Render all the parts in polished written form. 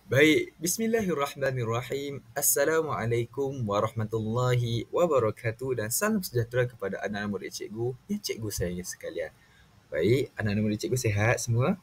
Baik, bismillahirrahmanirrahim. Assalamualaikum warahmatullahi wabarakatuh dan salam sejahtera kepada anak-anak murid cikgu yang cikgu sayangi sekalian. Baik, anak-anak murid cikgu sihat semua?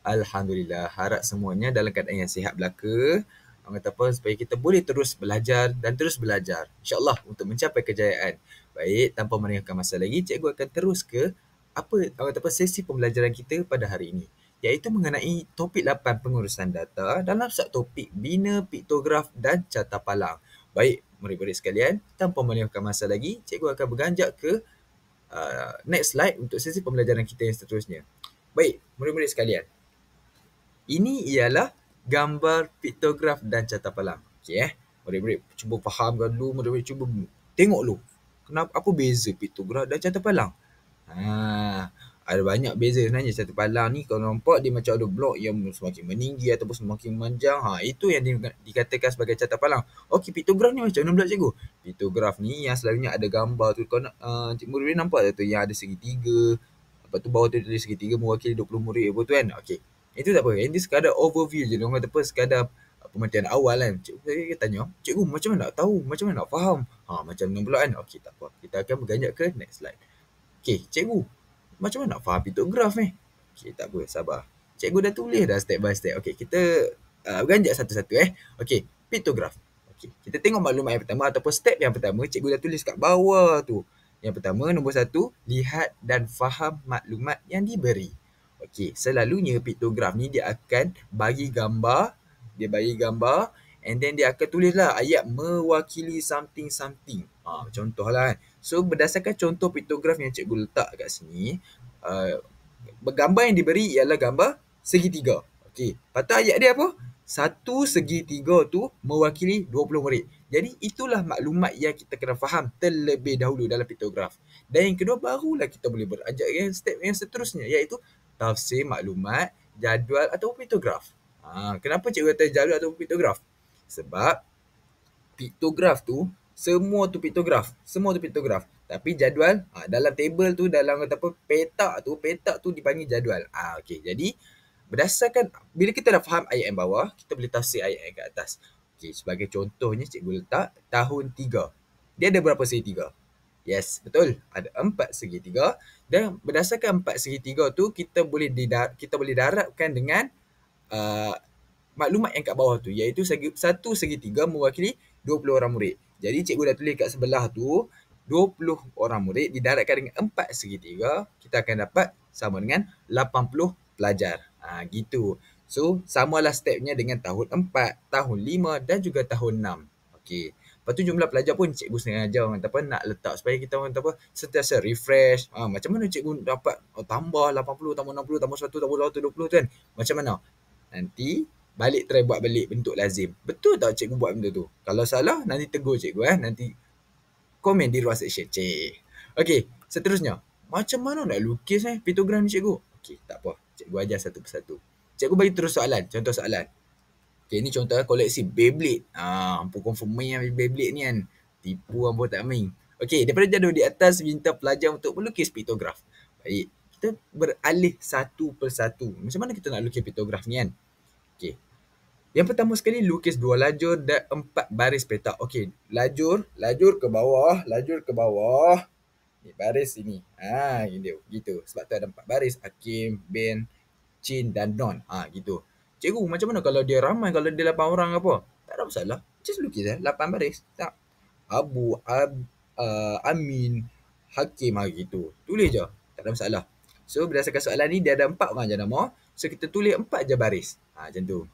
Alhamdulillah, harap semuanya dalam keadaan yang sihat belaka. Orang kata apa, supaya kita boleh terus belajar dan terus belajar. InsyaAllah untuk mencapai kejayaan. Baik, tanpa merengahkan masa lagi, cikgu akan terus ke orang kata apa, sesi pembelajaran kita pada hari ini, iaitu mengenai topik 8 pengurusan data dalam subtopik bina piktograf dan carta palang. Baik, murid-murid sekalian, tanpa melengahkan masa lagi, cikgu akan beranjak ke next slide untuk sesi pembelajaran kita yang seterusnya. Baik, murid-murid sekalian, ini ialah gambar piktograf dan carta palang. Okey murid-murid cuba fahamkan dulu, murid-murid cuba tengok dulu. Kenapa, apa beza piktograf dan carta palang? Ada banyak beza sebenarnya. Carta palang ni kalau nampak dia macam ada blok yang semakin meninggi ataupun semakin memanjang. Itu yang dikatakan sebagai carta palang. Okey, piktograf ni macam mana pula cikgu? Piktograf ni yang selalunya ada gambar tu. Kau nak murid-murid nampak tak tu yang ada segitiga. Lepas tu bawah tu ada segitiga mewakili 20 murid apa tu kan. Okey. Itu tak apa. Ini sekadar overview je. Orang kata apa, sekadar pemerhatian awal kan. Cikgu tanya, cikgu macam mana nak tahu? Macam mana nak faham? Macam mana pula kan? Okey, tak apa. Kita akan beranjak ke next slide. Okey, cikgu, macam mana nak faham piktograf ni? Okey, tak apa, sabar. Cikgu dah tulis dah step by step. Okey, kita beranjak satu-satu Okey, piktograf. Okey, kita tengok maklumat yang pertama ataupun step yang pertama, cikgu dah tulis kat bawah tu. Yang pertama, nombor 1, lihat dan faham maklumat yang diberi. Okey, selalunya piktograf ni dia akan bagi gambar, and then dia akan tulislah ayat mewakili something. Contohlah kan. So berdasarkan contoh piktograf yang cikgu letak kat sini, gambar yang diberi ialah gambar segitiga. Okey, patut ayat dia apa? Satu segitiga tu mewakili 20 murid. Jadi itulah maklumat yang kita kena faham terlebih dahulu dalam piktograf. Dan yang kedua, barulah kita boleh beranjak ke step yang seterusnya, iaitu tafsir maklumat, jadual atau piktograf. Kenapa cikgu kata jadual atau piktograf? Sebab piktograf tu semua tu piktograf. Tapi jadual dalam table tu, dalam kata apa, petak tu dipanggil jadual. Okey, jadi berdasarkan bila kita dah faham ayat yang bawah, kita boleh tafsir ayat yang kat atas. Okey, sebagai contohnya cikgu letak tahun 3. Dia ada berapa segitiga? Yes, betul. Ada 4 segitiga, dan berdasarkan 4 segitiga tu kita boleh darabkan dengan maklumat yang kat bawah tu, iaitu satu segitiga mewakili 20 orang murid. Jadi cikgu dah tulis kat sebelah tu 20 orang murid didarabkan dengan 4 segitiga, kita akan dapat sama dengan 80 pelajar. Gitu. So samalah stepnya dengan tahun 4, tahun 5 dan juga tahun 6. Okey. Lepas tu jumlah pelajar pun cikgu sengaja nak letak supaya kita sentiasa refresh. Macam mana cikgu dapat tambah 80, tambah 60, tambah 100, tambah 120 tu kan? Macam mana? Nanti balik try buat balik bentuk lazim. Betul tak cikgu buat benda tu? Kalau salah, nanti tegur cikgu Nanti komen di ruang section. Okey, seterusnya. Macam mana nak lukis piktograf ni cikgu? Okey, tak apa. Cikgu ajar satu persatu. Cikgu bagi terus soalan. Contoh soalan. Okey, ni contoh koleksi Beyblade. Ampun confirm main Beyblade ni kan. Tipu ampun tak main. Okey, daripada jadual di atas, minta pelajar untuk melukis piktograf. Baik, kita beralih satu persatu. Macam mana kita nak lukis piktograf ni kan? Okey. Yang pertama sekali, lukis 2 lajur dan 4 baris petak. Okey, lajur ke bawah. Ni baris sini. Gitu. Sebab tu ada 4 baris. Hakim, Ben, Chin dan Don. Gitu. Cikgu, macam mana kalau dia ramai, kalau dia 8 orang apa? Tak ada masalah. Just lukis 8 baris. Tak. Abu, Amin, Hakim, gitu. Tulis je. Tak ada masalah. So, berdasarkan soalan ni, dia ada 4 orang je nama. So, kita tulis 4 je baris. Macam tu.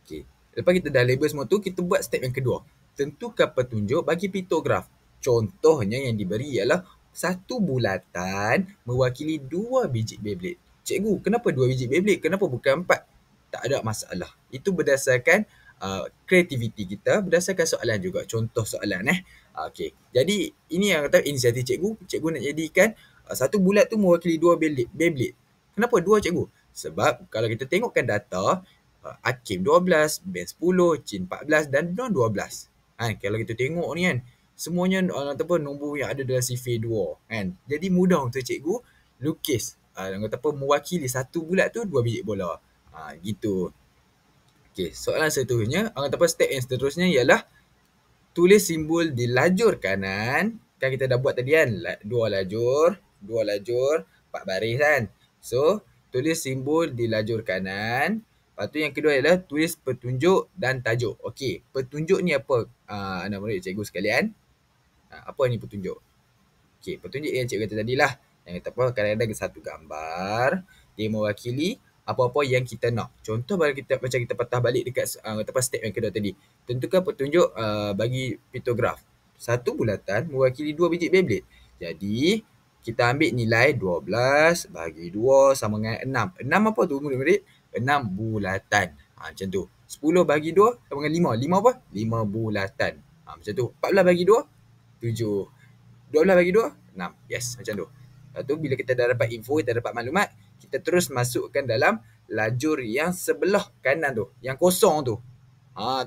Okay. Lepas kita dah label semua tu, kita buat step yang kedua. Tentukan petunjuk bagi piktograf. Contohnya yang diberi ialah satu bulatan mewakili 2 biji Beyblade. Cikgu, kenapa 2 biji Beyblade? Kenapa bukan 4? Tak ada masalah. Itu berdasarkan kreativiti kita, berdasarkan soalan juga. Contoh soalan Okay. Jadi, ini yang kata inisiatif cikgu. Cikgu nak jadikan satu bulat tu mewakili 2 Beyblade. Kenapa 2 cikgu? Sebab kalau kita tengokkan data, Hakim 12, Ben 10, Chin 14 dan Don 12. Kalau kita tengok ni kan, semuanya ataupun nombor yang ada dalam sifir 2 kan. Jadi mudah untuk cikgu lukis mewakili satu bulat tu 2 biji bola. Gitu. Okey, soalan seterusnya, orang kata apa, step yang seterusnya ialah tulis simbol di lajur kanan. Kan kita dah buat tadi kan, dua lajur, 4 baris kan. So, tulis simbol di lajur kanan. Lepas tu yang kedua ialah tulis petunjuk dan tajuk. Okey, petunjuk ni apa, anak murid cikgu sekalian? Apa ni petunjuk? Okey, petunjuk yang cikgu kata tadi lah. Yang kata apa, kadang-kadang ada satu gambar, dia mewakili apa-apa yang kita nak. Contoh kalau kita macam kita patah balik dekat kata apa, step yang kedua tadi. Tentukan petunjuk bagi piktograf. Satu bulatan mewakili 2 biji Beyblade. Jadi, kita ambil nilai 12 bagi 2 sama dengan 6. 6 apa tu murid-murid? 6 bulatan. Macam tu. 10 bagi 2 sama dengan 5. 5 apa? 5 bulatan. Macam tu. 14 bagi 2, 7. 12 bagi 2, 6. Yes, macam tu. Lepas tu bila kita dah dapat info, kita dapat maklumat, kita terus masukkan dalam lajur yang sebelah kanan tu, yang kosong tu.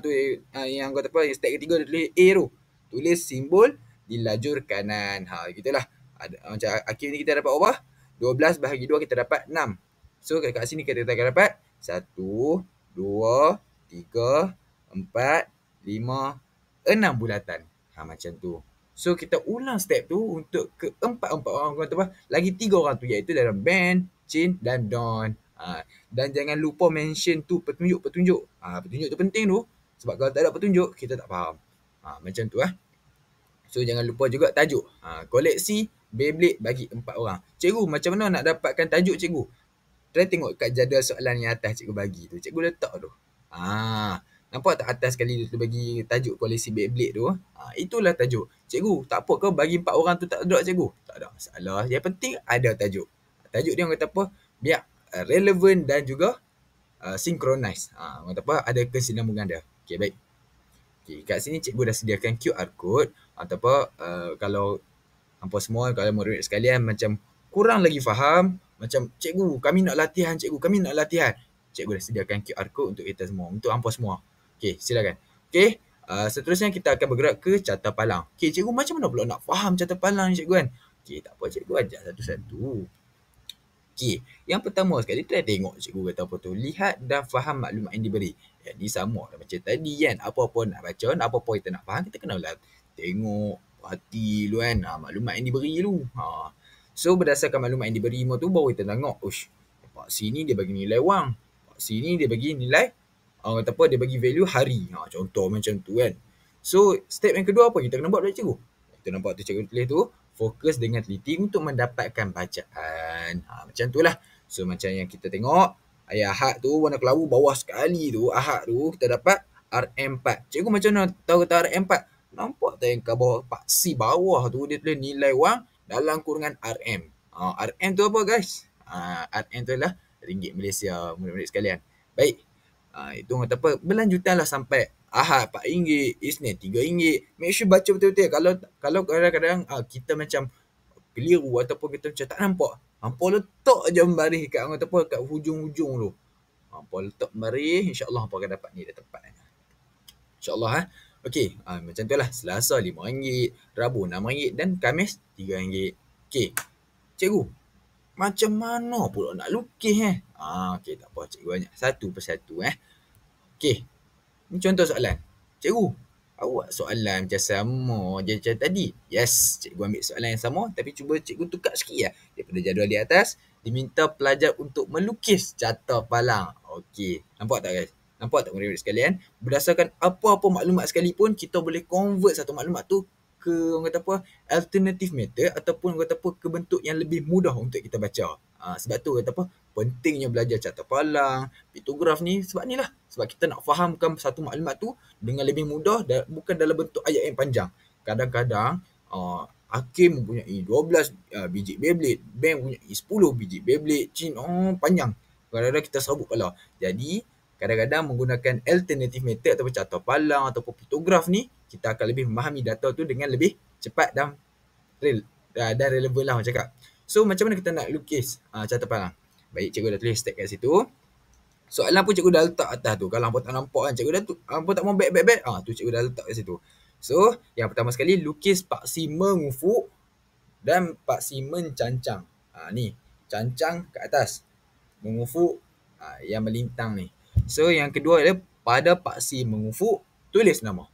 Tu yang kata apa, yang step ketiga dia tulis A tu. Tulis simbol di lajur kanan. Gitulah. Macam akhir ni kita dapat apa? 12 bahagi 2 kita dapat 6. So kat sini kita akan dapat 1, 2, 3, 4, 5, 6 bulatan. Macam tu. So kita ulang step tu untuk keempat-empat orang kata apa? Lagi 3 orang tu, iaitu dalam Ben, Chin dan Don. Dan jangan lupa mention tu petunjuk-petunjuk. Petunjuk tu penting tu. Sebab kalau tak ada petunjuk, kita tak faham. Macam tu So jangan lupa juga tajuk. Koleksi Beyblade bagi 4 orang. Cikgu, macam mana nak dapatkan tajuk cikgu? Try tengok kat jadual soalan yang atas cikgu bagi tu. Cikgu letak tu. Nampak tak atas sekali dia bagi tajuk koleksi Beyblade tu? Itulah tajuk. Cikgu, tak apa ke bagi 4 orang tu tak ada cikgu? Tak ada masalah. Yang penting ada tajuk. Tajuk dia orang kata apa? Biar relevan dan juga synchronize. Orang kata apa? Ada kesinambungan dia. Okey, baik. Okay, kat sini cikgu dah sediakan QR code. Atau apa, kalau hampa semua, kalau murid sekalian macam kurang lagi faham, macam cikgu, kami nak latihan cikgu, kami nak latihan. Cikgu dah sediakan QR code untuk kita semua, untuk hampa semua. Okey, silakan. Okey, seterusnya kita akan bergerak ke carta palang. Okey, cikgu macam mana pula nak faham carta palang ni cikgu kan? Okey, tak apa cikgu ajar satu-satu. Okey, yang pertama sekali try tengok cikgu kata apa tu. Lihat dan faham maklumat yang diberi. Jadi sama dah macam tadi kan. Apa-apa nak baca, apa-apa kita nak faham, kita kena lah tengok, hati dulu kan. Maklumat yang diberi dulu. So berdasarkan maklumat yang diberi tu baru kita tengok. Pak sini dia bagi nilai wang. Pak sini dia bagi nilai, orang kata apa, dia bagi value hari. Contoh macam tu kan. So step yang kedua apa kita kena buat cikgu? Kita nampak tu cikgu tulis tu. Fokus dengan teliti untuk mendapatkan bacaan. Macam tu lah. So macam yang kita tengok, ayat Ahad tu warna kelabu bawah sekali tu. Ahad tu kita dapat RM4. Cikgu macam mana tahu kata RM4? Nampak tak yang ke bawah, Pak C bawah tu dia tulis nilai wang dalam kurungan RM. RM tu apa guys? RM tu adalah ringgit Malaysia, murid-murid sekalian. Baik. Itu orang kata apa, berlanjutan lah sampai Ahad RM4, Isnin RM3. Make sure baca betul-betul. Kalau kadang-kadang kita macam keliru ataupun kita macam tak nampak, hampa letak je baris kat orang kata apa, kat hujung-hujung tu. Hampa letak baris, insya-Allah hampa akan dapat nilai tepat. InsyaAllah Okey, macam tu lah. Selasa RM5, Rabu RM6 dan Khamis RM3. Okey, cikgu, macam mana pula nak lukis okey, tak apa cikgu banyak. Satu persatu Okey, ni contoh soalan. Cikgu, awak soalan macam sama je macam tadi. Yes, cikgu ambil soalan yang sama tapi cuba cikgu tukar sikit lah. Daripada jadual di atas, diminta pelajar untuk melukis carta palang. Okey, nampak tak guys? Nampak tak murid-murid sekalian? Berdasarkan apa-apa maklumat sekalipun, kita boleh convert satu maklumat tu ke orang kata apa, alternative method ataupun orang kata apa, ke bentuk yang lebih mudah untuk kita baca. Sebab tu kata apa, pentingnya belajar carta palang, piktograf ni sebab ni lah. Sebab kita nak fahamkan satu maklumat tu dengan lebih mudah dan bukan dalam bentuk ayat yang panjang. Kadang-kadang Hakim mempunyai 12 biji Beyblade, Ben mempunyai 10 biji Beyblade, Chin panjang. Kadang-kadang kita sabuk kepala. Jadi kadang-kadang menggunakan alternative method ataupun carta palang ataupun piktograf ni, kita akan lebih memahami data tu dengan lebih cepat dan relevan lah orang cakap. So macam mana kita nak lukis carta palang? Baik, cikgu dah tulis step kat situ. Soalan pun cikgu dah letak atas tu. Kalau hampa tak nampak kan, cikgu dah hampa tak mau back. Tu cikgu dah letak kat situ. So yang pertama sekali, lukis Pak Si mengufuk dan Pak Si mencancang. Ni cancang kat atas, mengufuk yang melintang ni. So yang kedua adalah pada paksi mengufuk, tulis nama.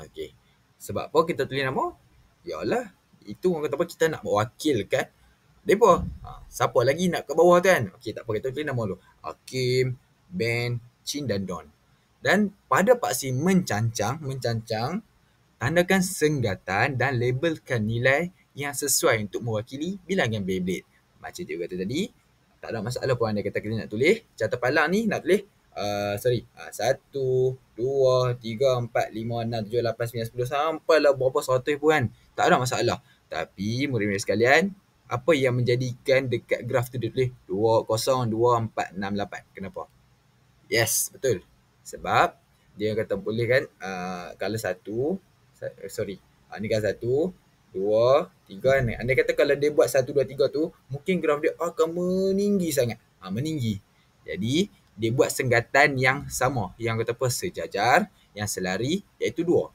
Okey. Sebab apa kita tulis nama? Yalah, itu orang kata apa, kita nak mewakilkan depa. Siapa lagi nak kat bawah tu kan? Okey, tak apa, kita tulis nama dulu. Hakim, Ben, Chin dan Don. Dan pada paksi mencancang, tandakan senggatan dan labelkan nilai yang sesuai untuk mewakili bilangan Beyblade. Macam cikgu kata tadi, tak ada masalah pun anda kata kita nak tulis. Carta palang ni nak tulis 1, 2, 3, 4, 5, 6, 7, 8, 9, 10 sampailah berapa 100 pun kan. Tak ada masalah. Tapi murid-murid sekalian, apa yang menjadikan dekat graf tu dia tulis 202, 4, 6, 8? Kenapa? Yes, betul. Sebab dia kata boleh kan, kalau ni kan 1, 2, 3 ni. Andai kata kalau dia buat 1, 2, 3 tu, mungkin graf dia akan meninggi sangat. Meninggi. Jadi, dia buat senggatan yang sama. Yang kata apa, sejajar, yang selari, iaitu 2.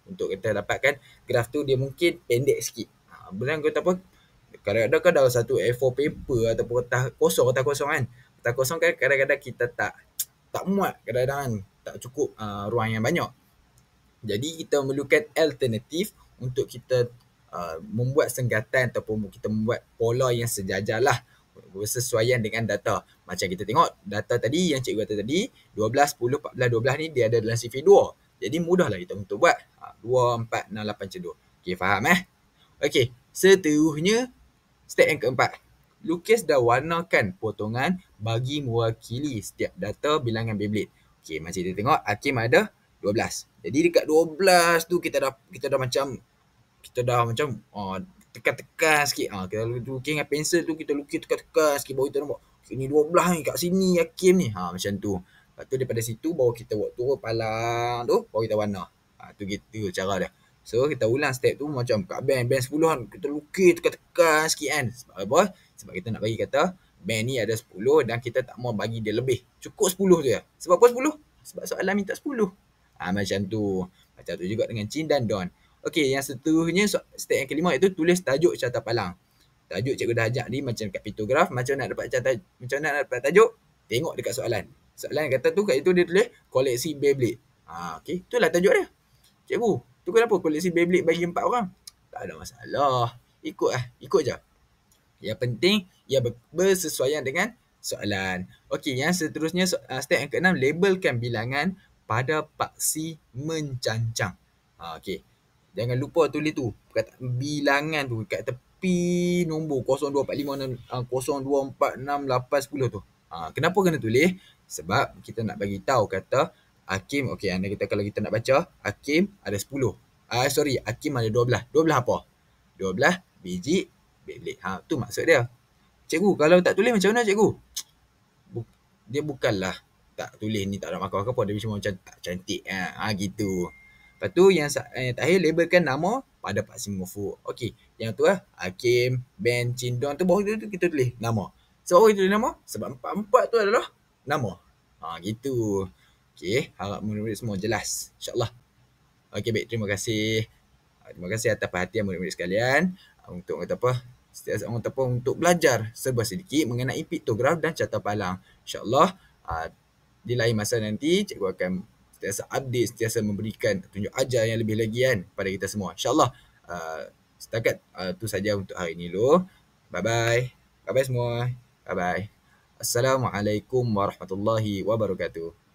Untuk kita dapatkan graf tu dia mungkin pendek sikit. Benar kata apa, kadang-kadang kan dalam satu A4 paper ataupun kertas kosong kan. Kertas kosong kan kadang-kadang kita tak muat, kadang-kadang tak cukup ruang yang banyak. Jadi kita memerlukan alternatif untuk kita membuat senggatan ataupun kita membuat pola yang sejajar lah, bersesuaian dengan data. Macam kita tengok data tadi yang cikgu kata tadi, 12, 10, 14, 12 ni dia ada dalam sifir 2. Jadi mudahlah kita untuk buat 2, 4, 6, 8 macam tu. Okey, faham Okey, seterusnya step yang keempat. Lukis dan warnakan potongan bagi mewakili setiap data bilangan Beyblade. Okey, macam kita tengok Hakim ada 12. Jadi dekat 12 tu kita dah macam tekan-tekan sikit. Kita lukis dengan pensel tu, kita lukis tekan-tekan sikit baru kita nampak ni 12 ni kat sini Hakim ni. Macam tu. Lepas tu daripada situ baru kita buat turun palang tu, baru kita warna. Tu gitu cara dia. So kita ulang step tu macam kat band 10 kan, kita lukis tekan-tekan sikit kan. Sebab apa? Sebab kita nak bagi kata band ni ada 10 dan kita tak mau bagi dia lebih. Cukup 10 tu je. Sebab apa 10? Sebab soalan minta 10. Macam tu. Macam tu juga dengan Chin dan Don. Okey, yang seterusnya step yang kelima iaitu tulis tajuk carta palang. Tajuk cikgu dah ajak ni macam kat pictograph, macam nak dapat tajuk, tengok dekat soalan. Soalan yang kata tu kat itu dia tulis koleksi Beyblade. Okey, itulah tajuk dia. Cikgu, tu kenapa koleksi Beyblade bagi 4 orang? Tak ada masalah. Ikut je. Yang penting ia bersesuaian dengan soalan. Okey, yang seterusnya step yang ke-6, labelkan bilangan pada paksi mencancang. Okey. Jangan lupa tulis tu perkataan bilangan tu kat tepi nombor 024560246810 tu. Kenapa kena tulis? Sebab kita nak bagi tahu kata Hakim, okey, anda kita kalau kita nak baca, Hakim ada 10. Hakim ada 12. 12 apa? 12 biji Beyblade. Tu maksud dia. Cikgu, kalau tak tulis macam mana cikgu? Dia bukanlah tak tulis ni tak ada markah apa, dia cuma macam tak cantik. Gitu. Lepas tu yang terakhir, labelkan nama pada paksi mengufuk. Okey, yang tu Hakim, Ben, Chin, Don tu bawah tu kita tulis nama. Sebab kita tulis nama? Sebab empat-empat tu adalah nama. Gitu. Okey, harap murid-murid semua jelas. InsyaAllah. Okey, baik. Terima kasih. Terima kasih atas perhatian murid-murid sekalian. Untuk untuk belajar serba sedikit mengenai piktograf dan carta palang. InsyaAllah, di lain masa nanti, cikgu akan sentiasa update, sentiasa memberikan tunjuk ajar yang lebih lagi kan pada kita semua. InsyaAllah, setakat tu saja untuk hari ini dulu. Bye-bye. Bye-bye semua. Bye-bye. Assalamualaikum warahmatullahi wabarakatuh.